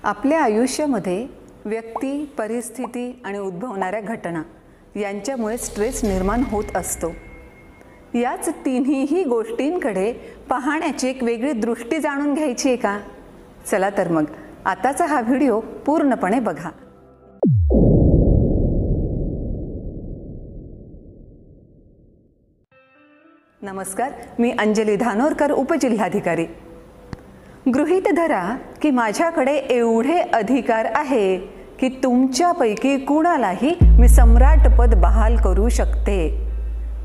आपल्या आयुष्यामध्ये व्यक्ती, परिस्थिती आणि उद्भवणाऱ्या घटना यांच्यामुळे स्ट्रेस निर्माण होत असतो. याच तिन्ही गोष्टींकडे पाहण्याची एक वेगळी दृष्टी जाणून घ्यायची आहे का? चला तर मग आताचा हा व्हिडिओ पूर्णपणे बघा. नमस्कार, मी अंजली धानोरकर, उपजिल्हाधिकारी. गृहीत धरा की माझ्याकडे एवढे अधिकार आहे की तुमच्यापैकी कुणालाही मी सम्राटपद बहाल करू शकते.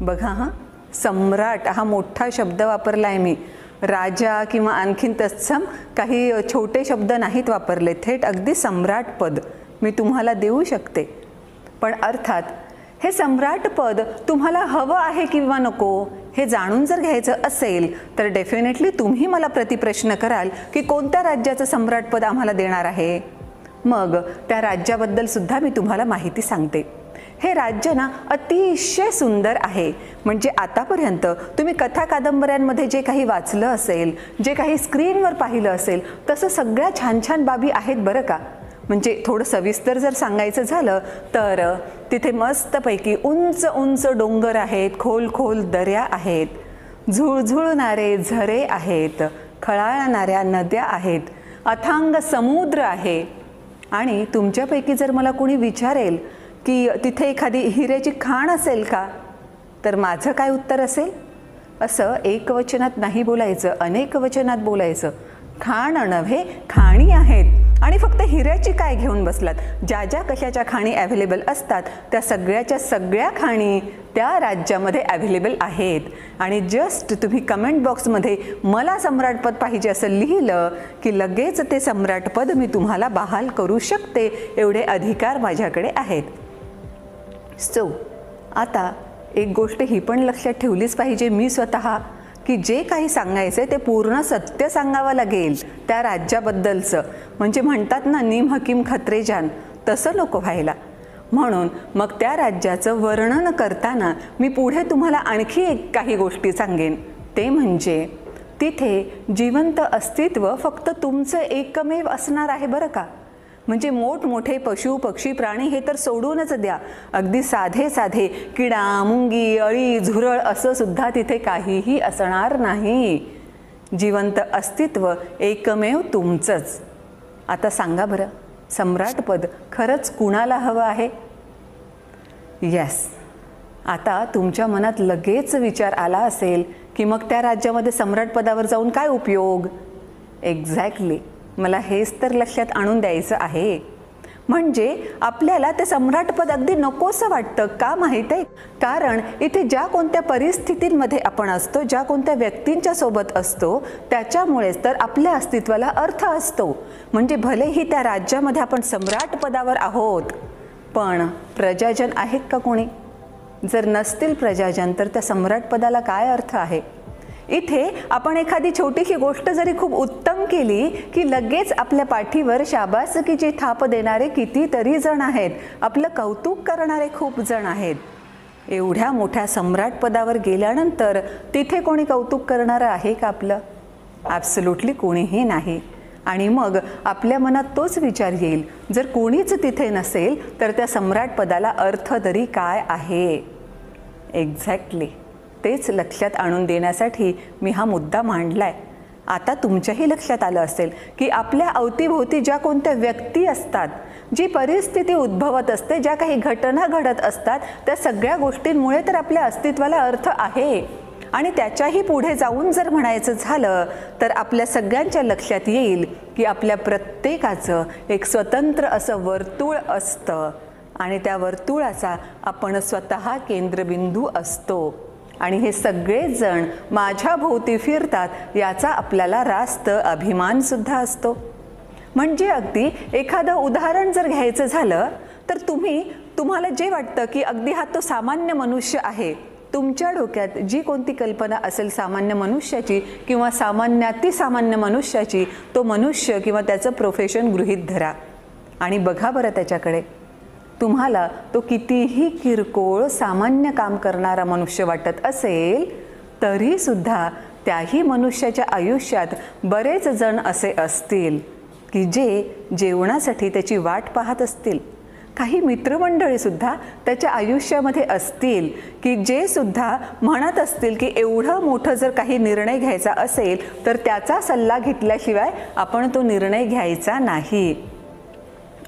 बघा हां, सम्राट हा मोठा शब्द वापरला आहे मी. राजा किंवा आणखीन तत्सम काही छोटे शब्द नाहीत वापरले. थेट अगदी सम्राटपद मी तुम्हाला देऊ शकते. पण अर्थात हे सम्राटपद तुम्हाला हवं आहे किंवा नको हे जाणून जर घ्यायचं असेल तर डेफिनेटली तुम्ही मला प्रतिप्रश्न कराल की कोणत्या राज्याचं सम्राटपद आम्हाला देणार आहे. मग त्या राज्याबद्दल सुद्धा मी तुम्हाला माहिती सांगते. हे राज्य ना अतिशय सुंदर आहे. म्हणजे आतापर्यंत तुम्ही कथा कादंबऱ्यांमध्ये जे काही वाचलं असेल, जे काही स्क्रीनवर पाहिलं असेल, तसं सगळ्या छान छान बाबी आहेत बरं का. म्हणजे थोडं सविस्तर जर सांगायचं झालं तर तिथे मस्तपैकी उंच उंच डोंगर आहेत, खोल खोल दऱ्या आहेत, झुळझुळणारे झरे आहेत, खळाळणाऱ्या नद्या आहेत, अथांग समुद्र आहे. आणि तुमच्यापैकी जर मला कोणी विचारेल की तिथे एखादी हिऱ्याची खाण असेल का, तर माझं काय उत्तर असेल? असं एकवचनात नाही बोलायचं, अनेक वचनात बोलायचं. खाण नव्हे, खाणी आहेत. आणि फक्त हिऱ्याची काय घेऊन बसलात? ज्या ज्या कशाच्या खाणी अवेलेबल असतात त्या सगळ्याच्या सगळ्या खाणी त्या राज्यामध्ये अवेलेबल आहेत. आणि जस्ट तुम्ही कमेंट बॉक्समध्ये मला सम्राटपद पाहिजे असं लिहिलं की लगेच ते सम्राटपद मी तुम्हाला बहाल करू शकते. एवढे अधिकार माझ्याकडे आहेत. सो आता एक गोष्ट ही पण लक्षात ठेवलीच पाहिजे मी स्वतः, की जे काही सांगायचं आहे ते पूर्ण सत्य सांगावं लागेल त्या राज्याबद्दलचं. म्हणजे म्हणतात ना, नीम हकीम खत्रे जान, तसं नको व्हायला. म्हणून मग त्या राज्याचं वर्णन करताना मी पुढे तुम्हाला आणखी काही गोष्टी सांगेन. ते म्हणजे तिथे जिवंत अस्तित्व फक्त तुमचं एकमेव असणार आहे बरं का. म्हणजे मोठमोठे पशु पक्षी प्राणी हे तर सोडूनच द्या, अगदी साधे साधे किडा, मुंगी, अळी, झुरळ असं सुद्धा तिथे काहीही असणार नाही. जिवंत अस्तित्व एकमेव तुमचंच. आता सांगा बरं, सम्राटपद खरंच कुणाला हवं आहे? येस, आता तुमच्या मनात लगेच विचार आला असेल की मग त्या राज्यामध्ये सम्राटपदावर जाऊन काय उपयोग? एक्झॅक्टली, मला हेच तर लक्षात आणून द्यायचं आहे. म्हणजे आपल्याला ते सम्राटपद अगदी नकोसं वाटतं. का माहीत आहे? कारण इथे ज्या कोणत्या परिस्थितींमध्ये आपण असतो, ज्या कोणत्या व्यक्तींच्या सोबत असतो, त्याच्यामुळेच तर आपल्या अस्तित्वाला अर्थ असतो. म्हणजे भलेही त्या राज्यामध्ये आपण सम्राटपदावर आहोत, पण प्रजाजन आहेत का कोणी? जर नसतील प्रजाजन तर त्या सम्राटपदाला काय अर्थ आहे? इथे आपण एखादी छोटीशी गोष्ट जरी खूप उत्तम केली की लगेच आपल्या पाठीवर शाबासकीची थाप देणारे कितीतरी जण आहेत, आपलं कौतुक करणारे खूप जण आहेत. एवढ्या मोठ्या सम्राटपदावर गेल्यानंतर तिथे कोणी कौतुक करणारं आहे का आपलं? ॲब्सोल्युटली कोणीही नाही. आणि मग आपल्या मनात तोच विचार येईल, जर कोणीच तिथे नसेल तर त्या सम्राटपदाला अर्थ तरी काय आहे? एक्झॅक्टली तेच लक्षात आणून देण्यासाठी मी हा मुद्दा मांडलाय. आता तुमच्याही लक्षात आलं असेल की आपल्या अवतीभोवती ज्या कोणत्या व्यक्ती असतात, जी परिस्थिती उद्भवत असते, ज्या काही घटना घडत असतात, त्या सगळ्या गोष्टींमुळे तर आपल्या अस्तित्वाला अर्थ आहे. आणि त्याच्याही पुढे जाऊन जर म्हणायचं झालं तर आपल्या सगळ्यांच्या लक्षात येईल की आपल्या प्रत्येकाचं एक स्वतंत्र असं वर्तुळ असतं आणि त्या वर्तुळाचा आपण स्वतः केंद्रबिंदू असतो. आणि हे सगळेच जण माझ्या भोवती फिरतात याचा आपल्याला रास्त अभिमान सुद्धा असतो. म्हणजे अगदी एखादं उदाहरण जर घ्यायचं झालं तर तुम्हाला जे वाटतं की अगदी हा तो सामान्य मनुष्य आहे, तुमच्या डोक्यात जी कोणती कल्पना असेल सामान्य मनुष्याची किंवा सामान्यातिसामान्य मनुष्याची, तो मनुष्य किंवा त्याचं प्रोफेशन गृहीत धरा आणि बघा बरं त्याच्याकडे. तुम्हाला तो कितीही किरकोळ सामान्य काम करणारा मनुष्य वाटत असेल तरी सुद्धा त्याही मनुष्याच्या आयुष्यात बरेच जण असे असतील की जे जेवणासाठी त्याची वाट पाहत असतील. काही मित्रमंडळीसुद्धा त्याच्या आयुष्यामध्ये असतील की जे सुद्धा म्हणत असतील की एवढं मोठं जर काही निर्णय घ्यायचा असेल तर त्याचा सल्ला घेतल्याशिवाय आपण तो निर्णय घ्यायचा नाही.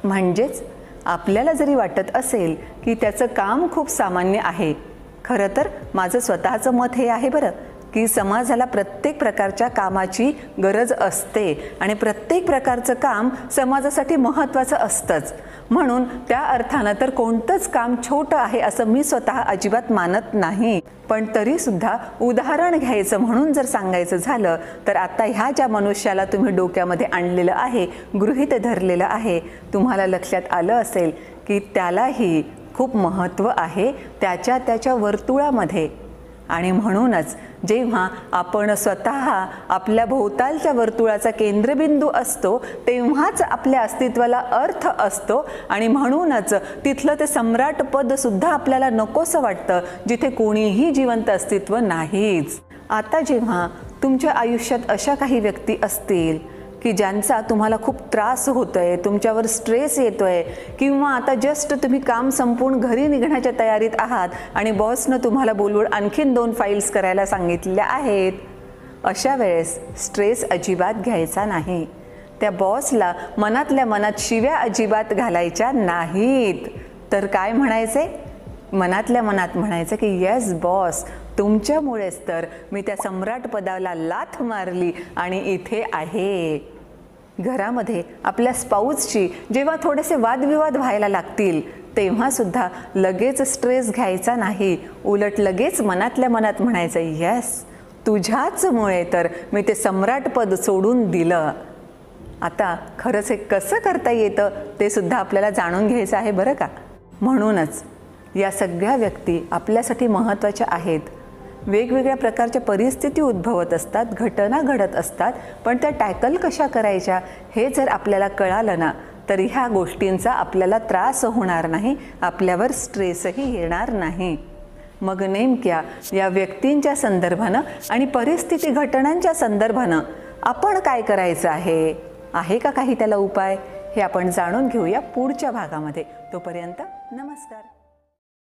म्हणजेच आपल्याला जरी वाटत असेल की त्याचं काम खूप सामान्य आहे, खरं तर माझं स्वतःचं मत हे आहे बरं की समाजाला प्रत्येक प्रकारच्या कामाची गरज असते आणि प्रत्येक प्रकारचं काम समाजासाठी महत्त्वाचं असतंच. म्हणून त्या अर्थानं तर कोणतंच काम छोटं आहे असं मी स्वतः अजिबात मानत नाही. पण तरीसुद्धा उदाहरण घ्यायचं म्हणून जर सांगायचं झालं तर आता ह्या ज्या मनुष्याला तुम्ही डोक्यामध्ये आणलेलं आहे, गृहीत धरलेलं आहे, तुम्हाला लक्षात आलं असेल की त्यालाही खूप महत्त्व आहे त्याच्या वर्तुळामध्ये. आणि म्हणूनच जेव्हा आपण स्वतः आपल्या भोवतालच्या वर्तुळाचा केंद्रबिंदू असतो तेव्हाच आपल्या अस्तित्वाला अर्थ असतो. आणि म्हणूनच तिथलं ते सम्राट पदसुद्धा आपल्याला नकोसं वाटतं जिथे कोणीही जिवंत अस्तित्व नाहीच. आता जेव्हा तुमच्या आयुष्यात अशा काही व्यक्ती असतील की ज्यांचा तुम्हाला खूप त्रास होतोय, तुमच्यावर स्ट्रेस येतोय, किंवा आता जस्ट तुम्ही काम संपवून घरी निघण्याच्या तयारीत आहात आणि बॉसनं तुम्हाला बोलवून आणखीन 2 फाईल्स करायला सांगितल्या आहेत, अशा वेळेस स्ट्रेस अजिबात घ्यायचा नाही. त्या बॉसला मनातल्या मनात शिव्या अजिबात घालायच्या नाहीत. तर काय म्हणायचे? मनातल्या मनात म्हणायचं की येस बॉस, तुमच्यामुळेच तर मी त्या सम्राट पदाला लाथ मारली आणि इथे आहे. घरामध्ये आपल्या स्पाऊसची जेव्हा थोडेसे वादविवाद व्हायला लागतील तेव्हा सुद्धा लगेच स्ट्रेस घ्यायचा नाही. उलट लगेच मनातल्या मनात म्हणायचं येस, तुझ्याचमुळे तर मी ते सम्राट पद सोडून दिलं. आता खरंच हे कसं करता येतं ते सुद्धा आपल्याला जाणून घ्यायचं आहे बरं का. म्हणूनच या सगळ्या व्यक्ती आपल्यासाठी महत्त्वाच्या आहेत. वेगवेगळ्या प्रकारच्या परिस्थिती उद्भवत असतात, घटना घडत असतात, पण त्या टॅकल कशा करायच्या हे जर आपल्याला कळालं ना तर ह्या गोष्टींचा आपल्याला त्रास होणार नाही, आपल्यावर स्ट्रेसही येणार नाही. मग नेमक्या या व्यक्तींच्या संदर्भानं आणि परिस्थिती घटनांच्या संदर्भानं आपण काय करायचं आहे का काही त्याला उपाय, हे आपण जाणून घेऊया पुढच्या भागामध्ये. तोपर्यंत नमस्कार.